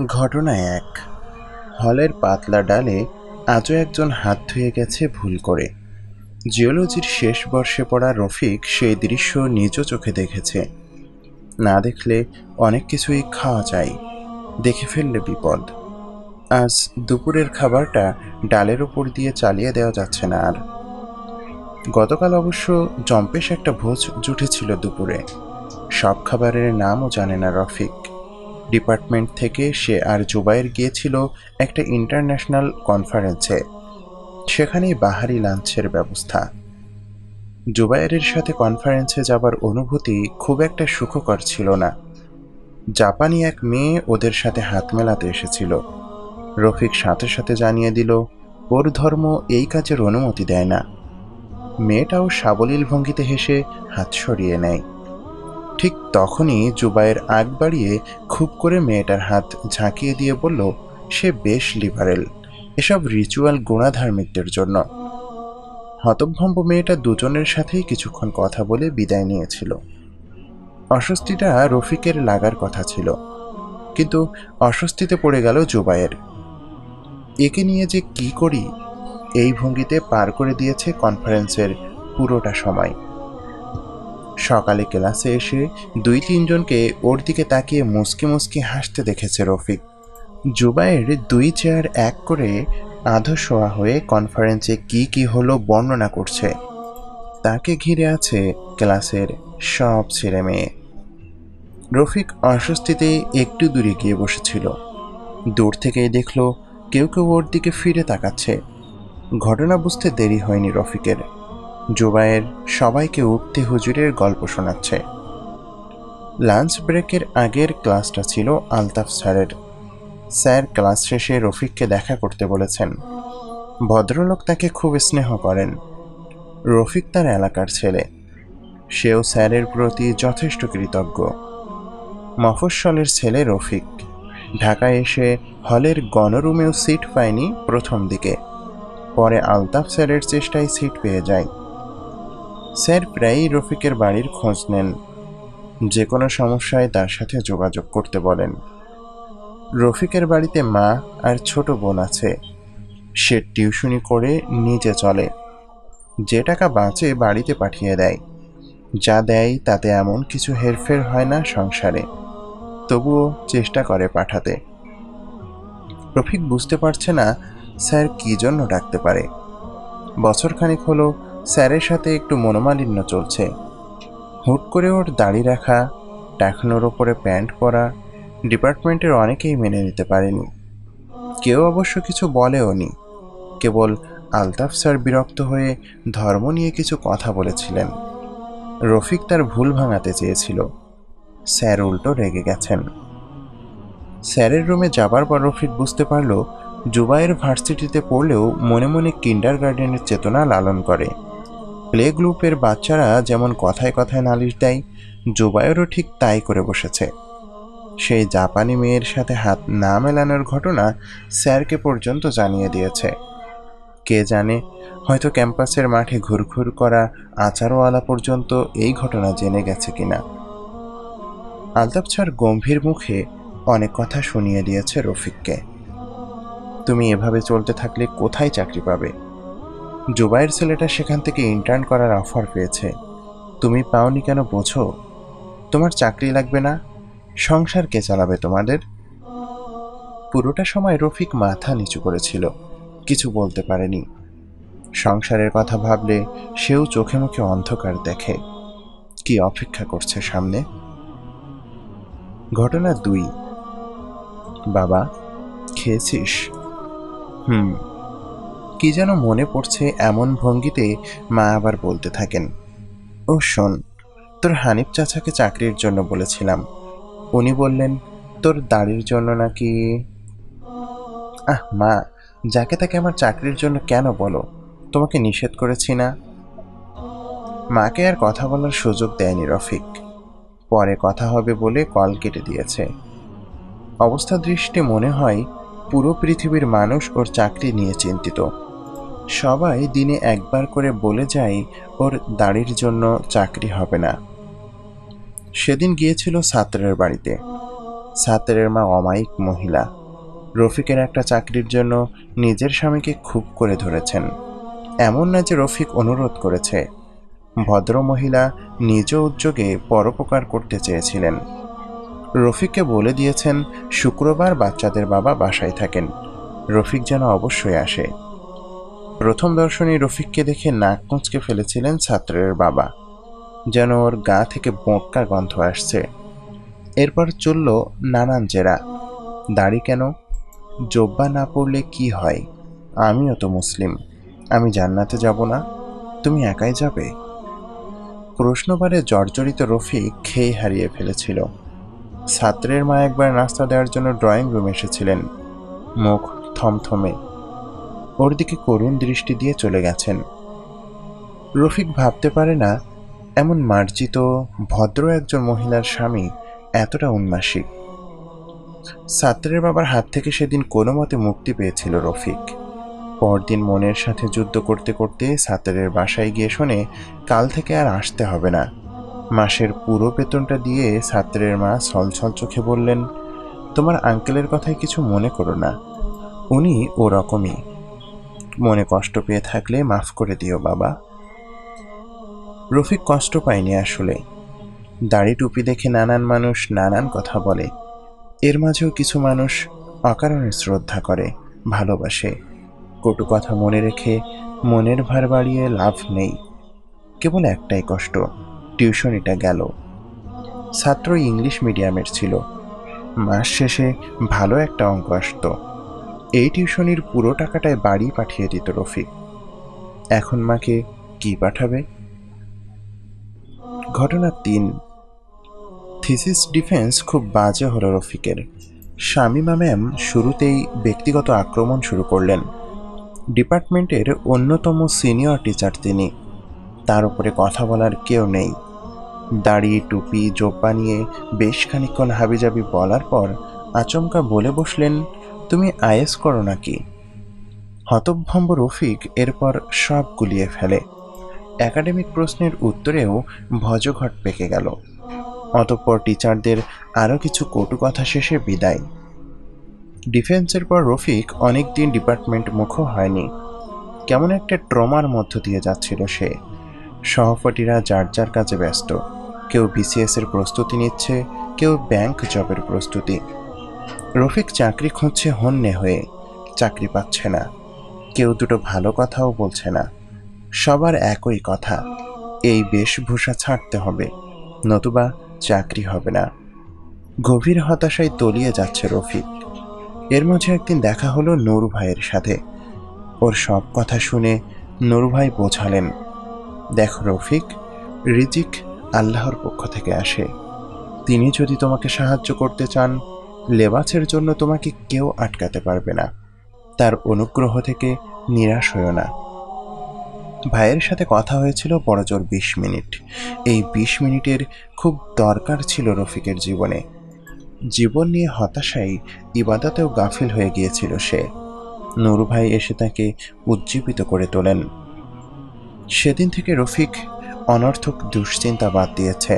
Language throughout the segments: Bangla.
ঘটনা এক। হলের পাতলা ডালে আজও একজন হাত ধুয়ে গেছে ভুল করে। জিওলজির শেষ বর্ষে পড়া রফিক সেই দৃশ্য নিজ চোখে দেখেছে। না দেখলে অনেক কিছুই খাওয়া যায়, দেখে ফেললে বিপদ। আজ দুপুরের খাবারটা ডালের ওপর দিয়ে চালিয়ে দেওয়া যাচ্ছে না আর। গতকাল অবশ্য জম্পেশ একটা ভোজ জুটেছিল দুপুরে। সব খাবারের নামও জানে না রফিক। ডিপার্টমেন্ট থেকে সে আর জুবায়ের গিয়েছিল একটা ইন্টারন্যাশনাল কনফারেন্সে। সেখানেই বাহারি লাঞ্চের ব্যবস্থা। জুবায়েরের সাথে কনফারেন্সে যাবার অনুভূতি খুব একটা সুখকর ছিল না। জাপানি এক মেয়ে ওদের সাথে হাত মেলাতে এসেছিল। রফিক সাথে সাথে জানিয়ে দিল ওর ধর্ম এই কাজের অনুমতি দেয় না। মেয়েটাও সাবলীল ভঙ্গিতে হেসে হাত সরিয়ে নেয়। ঠিক তখনই জুবায়ের আগ বাড়িয়ে খুব করে মেয়েটার হাত ঝাঁকিয়ে দিয়ে বলল সে বেশ লিবারেল, এসব রিচুয়াল গুণাধার্মিকদের জন্য। হতভম্ব মেয়েটা দুজনের সাথেই কিছুক্ষণ কথা বলে বিদায় নিয়েছিল। অস্বস্তিটা রফিকের লাগার কথা ছিল, কিন্তু অস্বস্তিতে পড়ে গেল জুবায়ের। একে নিয়ে যে কি করি, এই ভঙ্গিতে পার করে দিয়েছে কনফারেন্সের পুরোটা সময়। সকালে ক্লাসে এসে ২-৩ জনকে ওর দিকে তাকিয়ে মুচকি মুচকি হাসতে দেখেছে রফিক। জুবায়ের ২ চেয়ার এক করে আধো শোয়া হয়ে কনফারেন্সে কি কি হলো বর্ণনা করছে। তাকে ঘিরে আছে ক্লাসের সব ছেলে মেয়ে। রফিক অস্বস্তিতে একটু দূরে গিয়ে বসেছিল। দূর থেকেই দেখলো কেউ কেউ ওর দিকে ফিরে তাকাচ্ছে। ঘটনা বুঝতে দেরি হয়নি রফিকের। জুবায়ের সবাইকে উঠতে হুজুরের গল্প শোনাচ্ছে। লাঞ্চ ব্রেকের আগের ক্লাসটা ছিল আলতাফ স্যারের। স্যার ক্লাস শেষে রফিককে দেখা করতে বলেছেন। ভদ্রলোক তাকে খুব স্নেহ করেন। রফিক তার এলাকার ছেলে, সেও স্যারের প্রতি যথেষ্ট কৃতজ্ঞ। মফস্বলের ছেলে রফিক ঢাকায় এসে হলের গণরুমেও সিট পায়নি প্রথম দিকে, পরে আলতাফ স্যারের চেষ্টায় সিট পেয়ে যায়। স্যার প্রায়ই রফিকের বাড়ির খোঁজ নেন, যে কোনো সমস্যায় তার সাথে যোগাযোগ করতে বলেন। রফিকের বাড়িতে মা আর ছোট বোন আছে। সে টিউশনি করে নিজে চলে। যে টাকা বাঁচে বাড়িতে পাঠিয়ে দেয়। যা দেয় তাতে এমন কিছু হেরফের হয় না সংসারে, তবুও চেষ্টা করে পাঠাতে। রফিক বুঝতে পারছে না স্যার কী জন্য ডাকতে পারে। বছরখানেক হলো স্যারের সাথে একটু মনোমালিন্য চলছে। হুট করে ওর দাড়ি রাখা, টাকনোর ওপরে প্যান্ট পরা ডিপার্টমেন্টের অনেকেই মেনে নিতে পারেনি। কেউ অবশ্য কিছু বলেও নি। কেবল আলতাফ স্যার বিরক্ত হয়ে ধর্ম নিয়ে কিছু কথা বলেছিলেন। রফিক তার ভুল ভাঙাতে চেয়েছিল, স্যার উল্টো রেগে গেছেন। স্যারের রুমে যাবার পর রফিক বুঝতে পারল জুবায়ের ভার্সিটিতে পড়লেও মনে মনে কিন্ডার গার্ডেনের চেতনা লালন করে। প্লে গ্রুপের বাচ্চারা যেমন কথায় কথায় নালিশ দেয়, জুবায়েরও ঠিক তাই করে বসেছে। সেই জাপানি মেয়ের সাথে হাত না মেলানোর ঘটনা স্যারকে পর্যন্ত জানিয়ে দিয়েছে। কে জানে, হয়তো ক্যাম্পাসের মাঠে ঘুরঘুর করা আচারওয়ালা পর্যন্ত এই ঘটনা জেনে গেছে কিনা। আলতাফ স্যার গম্ভীর মুখে অনেক কথা শুনিয়ে দিয়েছে রফিককে। তুমি এভাবে চলতে থাকলে কোথায় চাকরি পাবে? জুবায়ের ছেলেটা সেখান থেকে ইন্টার্ন করার অফার পেয়েছে, তুমি পাওনি কেন বোঝো? তোমার চাকরি লাগবে না, সংসার কে চালাবে তোমাদের? পুরোটা সময় রফিক মাথা নিচু করেছিল, কিছু বলতে পারেনি। সংসারের কথা ভাবলে সেও চোখে মুখে অন্ধকার দেখে। কি অপেক্ষা করছে সামনে? ঘটনা ২। বাবা, খেয়েছিস? কি যেন মনে পড়ছে এমন ভঙ্গিতে মা আবার বলতে থাকেন, ও শোন, তোর হানিফ চাচাকে চাকরির জন্য বলেছিলাম। উনি বললেন তোর দাড়ির জন্য নাকি। মা, যাকে তাকে আমার চাকরির জন্য কেন বলো? তোমাকে নিষেধ করেছি না। মাকে আর কথা বলার সুযোগ দেয়নি রফিক। পরে কথা হবে বলে কল কেটে দিয়েছে। অবস্থা দৃষ্টি মনে হয় পুরো পৃথিবীর মানুষ ওর চাকরি নিয়ে চিন্তিত। সবাই দিনে একবার করে বলে যায় ওর দাড়ির জন্য চাকরি হবে না। সেদিন গিয়েছিল ছাত্রের বাড়িতে। ছাত্রের মা অমায়িক মহিলা। রফিকের একটা চাকরির জন্য নিজের স্বামীকে খুব করে ধরেছেন। এমন না যে রফিক অনুরোধ করেছে, ভদ্র মহিলা নিজ উদ্যোগে পরোপকার করতে চেয়েছিলেন। রফিককে বলে দিয়েছেন শুক্রবার বাচ্চাদের বাবা বাসায় থাকেন, রফিক যেন অবশ্যই আসে। প্রথম দর্শনে রফিককে দেখে নাক মুচকে ফেলেছিলেন ছাত্রের বাবা, যেন ওর গা থেকে বোঁটকা গন্ধ আসছে। এরপর চলল নানান জেরা। দাড়ি কেন? জব্বা না পড়লে কি হয়? আমিও তো মুসলিম, আমি জান্নাতে যাব না? তুমি একাই যাবে? প্রশ্নবারে জর্জরিত রফিক খেয়ে হারিয়ে ফেলেছিল। ছাত্রের মা একবার নাস্তা দেওয়ার জন্য ড্রয়িং রুম এসেছিলেন, মুখ থমথমে, ওর দিকে করুণ দৃষ্টি দিয়ে চলে গেছেন। রফিক ভাবতে পারে না এমন মার্জিত ভদ্র একজন মহিলার স্বামী এতটা উন্মাসিক। ছাত্রের বাবার হাত থেকে সেদিন কোনো মতে মুক্তি পেয়েছিল রফিক। পরদিন মনের সাথে যুদ্ধ করতে করতে ছাত্রের বাসায় গিয়ে শোনে কাল থেকে আর আসতে হবে না। মাসের পুরো বেতনটা দিয়ে ছাত্রের মা ছলছল চোখে বললেন, তোমার আঙ্কেলের কথায় কিছু মনে করো না, উনি ওরকমই, মনে কষ্ট পেয়ে থাকলে মাফ করে দিও বাবা। রফিক কষ্ট পায়নি আসলে। দাড়ি টুপি দেখে নানান মানুষ নানান কথা বলে, এর মাঝেও কিছু মানুষ অকারণে শ্রদ্ধা করে, ভালোবাসে। কটু কথা মনে রেখে মনের ভার বাড়িয়ে লাভ নেই। কেবল একটাই কষ্ট, টিউশনিটা গেল। ছাত্র ইংলিশ মিডিয়ামের ছিল, মাস শেষে ভালো একটা অঙ্ক আসত। এই টিউশনির পুরো টাকাটায় বাড়ি পাঠিয়ে দিত রফিক। এখন মাকে কি পাঠাবে? ঘটনা ৩। থিসিস ডিফেন্স খুব বাজে হলো রফিকের। শামিমা ম্যাম শুরুতেই ব্যক্তিগত আক্রমণ শুরু করলেন। ডিপার্টমেন্টের অন্যতম সিনিয়র টিচার তিনি, তার উপরে কথা বলার কেউ নেই। দাড়ি টুপি জোব্বা নিয়ে বেশ খানিকক্ষণ হাবিজাবি বলার পর আচমকা বলে বসলেন, তুমি আইএস করো নাকি? হতভম্ব রফিক এরপর সব গুলিয়ে ফেলে। একাডেমিক প্রশ্নের উত্তরেও ভজঘট পেকে গেল। অতঃপর টিচারদের আরও কিছু কটু কথা শেষে বিদায়। ডিফেন্সের পর রফিক অনেকদিন ডিপার্টমেন্ট মুখও হয়নি। কেমন একটা ট্রমার মধ্য দিয়ে যাচ্ছিল সে। সহপাঠীরা যার যার কাজে ব্যস্ত, কেউ বিসিএস এর প্রস্তুতি নিচ্ছে, কেউ ব্যাংক জবের প্রস্তুতি। রফিক চাকরি খুঁজছে হন্যে হয়ে, চাকরি পাচ্ছে না। কেউ দুটো ভালো কথাও বলছে না। সবার একই কথা, এই বেশভূষা ছাড়তে হবে, নতুবা চাকরি হবে না। গভীর হতাশায় তলিয়ে যাচ্ছে রফিক। এর মাঝে একদিন দেখা হলো নূর ভাইয়ের সাথে। ওর সব কথা শুনে নূর ভাই বোঝালেন, দেখো রফিক, রিজিক আল্লাহর পক্ষ থেকে আসে। তিনি যদি তোমাকে সাহায্য করতে চান, লেবাসের জন্য তোমাকে কেউ আটকাতে পারবে না। তার অনুগ্রহ থেকে নিরাশ হও না। ভাইয়ের সাথে কথা হয়েছিল বড়জোর ২০ মিনিট। এই ২০ মিনিটের খুব দরকার ছিল রফিকের জীবনে। জীবন নিয়ে হতাশায় ইবাদতেও গাফিল হয়ে গিয়েছিল সে। নূর ভাই এসে তাকে উজ্জীবিত করে তোলেন। সেদিন থেকে রফিক অনর্থক দুশ্চিন্তা বাদ দিয়েছে।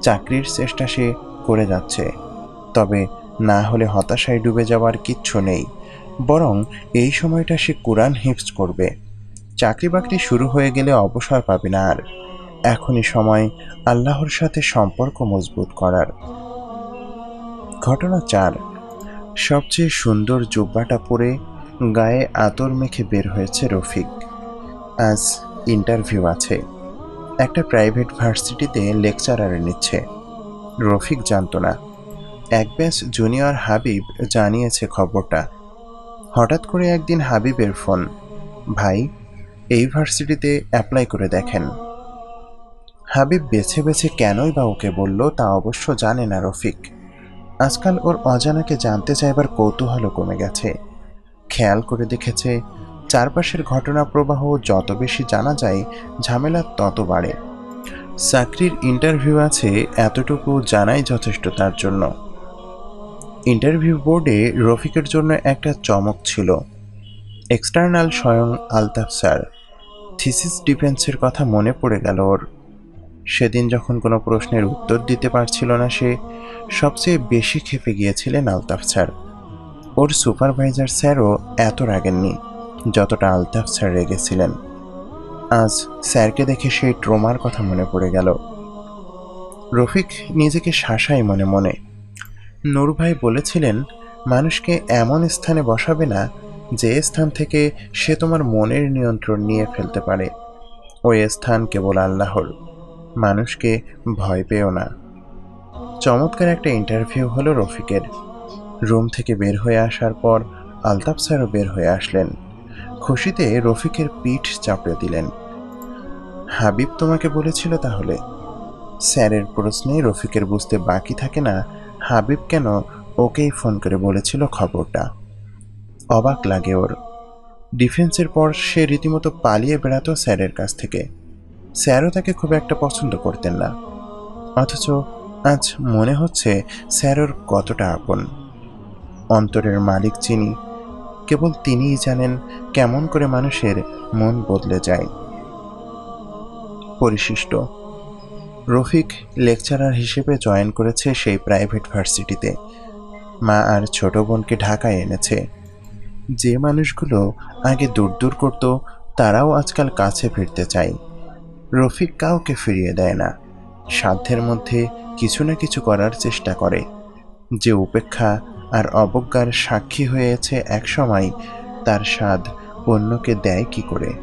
চাকরির চেষ্টা সে করে যাচ্ছে, তবে না হলে হতাশায় ডুবে যাওয়ার কিচ্ছু নেই। বরং এই সময়টা সে কুরআন হিফজ করবে। চাকরি বাকরি শুরু হয়ে গেলে অবসর পাবে না আর। এখনই সময় আল্লাহর সাথে সম্পর্ক মজবুত করার। ঘটনা ৪। সবচেয়ে সুন্দর জুব্বাটা পরে গায়ে আতর মেখে বের হয়েছে রফিক। আজ ইন্টারভিউ আছে, একটা প্রাইভেট ভার্সিটিতে লেকচারার নিচ্ছে। রফিক জানত না, এক ব্যাচ জুনিয়র হাবিব জানিয়েছে খবরটা। হঠাৎ করে একদিন হাবিবের ফোন, ভাই এই ভার্সিটিতে অ্যাপ্লাই করে দেখেন। হাবিব বেছে বেছে কেনই বা ওকে বলল তা অবশ্য জানে না রফিক। আজকাল ওর অজানাকে জানতে চাইবার কৌতূহলও কমে গেছে। খেয়াল করে দেখেছে চারপাশের ঘটনা প্রবাহ যত বেশি জানা যায়, ঝামেলা তত বাড়ে। চাকরির ইন্টারভিউ আছে এতটুকু জানাই যথেষ্ট তার জন্য। ইন্টারভিউ বোর্ডে রফিকের জন্য একটা চমক ছিল। এক্সটার্নাল স্বয়ং আলতাফ স্যার। থিসিস ডিফেন্সের কথা মনে পড়ে গেল ওর। সেদিন যখন কোনো প্রশ্নের উত্তর দিতে পারছিল না সে, সবচেয়ে বেশি ক্ষেপে গিয়েছিলেন আলতাফ স্যার। ওর সুপারভাইজার স্যারও এত রাগেননি যতটা আলতাফ স্যার রেগেছিলেন। আজ স্যারকে দেখে সেই ট্রমার কথা মনে পড়ে গেল। রফিক নিজেকে শাসায় মনে মনে। নূর ভাই বলেছিলেন, মানুষকে এমন স্থানে বসাবে না যে স্থান থেকে সে তোমার মনের নিয়ন্ত্রণ নিয়ে ফেলতে পারে। ওই স্থান কেবল আল্লাহর। মানুষকে ভয় পেও না। চমৎকার একটা ইন্টারভিউ হলো রফিকের। রুম থেকে বের হয়ে আসার পর আলতাফ স্যারও বের হয়ে আসলেন। খুশিতে রফিকের পিঠ চাপড়ে দিলেন। হাবিব তোমাকে বলেছিল তাহলে? স্যারের প্রশ্নে রফিকের বুঝতে বাকি থাকে না হাবিব কেন ওকেই ফোন করে বলেছিল খবরটা। অবাক লাগে ওর। ডিফেন্সের পর সে রীতিমতো পালিয়ে বেড়াতো স্যারের কাছ থেকে। স্যারও তাকে খুব একটা পছন্দ করতেন না, অথচ আজ মনে হচ্ছে স্যার ওর কতটা আপন। অন্তরের মালিক যিনি, কেবল তিনিই জানেন কেমন করে মানুষের মন বদলে যায়। পরিশিষ্ট। রফিক লেকচারার হিসেবে জয়েন করেছে সেই প্রাইভেট ভার্সিটিতে। মা আর ছোট বোনকে ঢাকায় এনেছে। যে মানুষগুলো আগে দূর দূর করত তারাও আজকাল কাছে ফিরতে চায়। রফিক কাউকে ফিরিয়ে দেয় না, সাধ্যের মধ্যে কিছু না কিছু করার চেষ্টা করে। যে উপেক্ষা আর অবজ্ঞার সাক্ষী হয়েছে একসময়, তার স্বাদ অন্যকে দেয় কি করে?